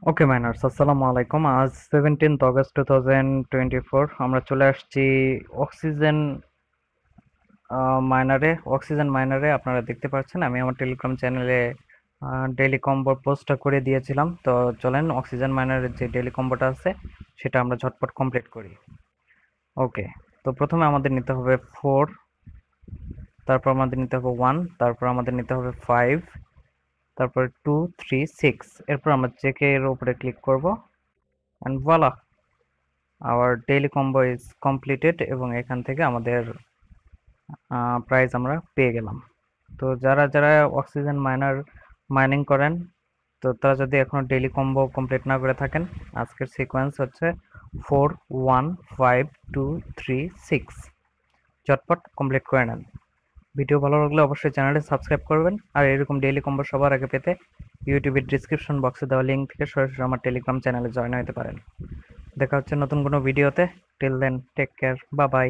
ওকে minors, আসসালামু আলাইকুম। আজ 17 আগস্ট 2024 আমরা চলে আসছি অক্সিজেন অক্সিজেন মাইনারে। আপনারা দেখতে পাচ্ছেন আমি আমার টেলিগ্রাম চ্যানেলে ডেইলি কম্বো পোস্টটা করে দিয়েছিলাম। তো চলেন অক্সিজেন মাইনারের যে ডেইলি কম্বোটা আছে সেটা আমরা ঝটপট কমপ্লিট করি। ওকে, তো প্রথমে আমাদের নিতে হবে 4, তারপর আমাদের নিতে হবে 1, তারপর আমাদের নিতে হবে 5, তারপর 2, 3, 6। এরপর আমরা চেকের উপরে ক্লিক করব and voila, our daily combo is completed এবং এখান থেকে আমাদের প্রাইস আমরা পেয়ে গেলাম। তো যারা যারা অক্সিজেন মাইনিং করেন, তো তারা যদি এখনো ডেইলি কম্বো কমপ্লিট না করে থাকেন, আজকের সিকোয়েন্স হচ্ছে 4, 1, 5, 2, 3, 6। চটপট কমপ্লিট করে নেন। ভিডিও ভালো লাগলে অবশ্যই চ্যানেলটি সাবস্ক্রাইব করবেন, আর এরকম ডেইলি কম্বো সবার আগে পেতে ইউটিউবের ডিসক্রিপশন বক্সে দেওয়া লিঙ্ক থেকে সরাসরি আমার টেলিগ্রাম চ্যানেলে জয়েন হতে পারেন। দেখা হচ্ছে নতুন কোনো ভিডিওতে। Till then, take care, bye by.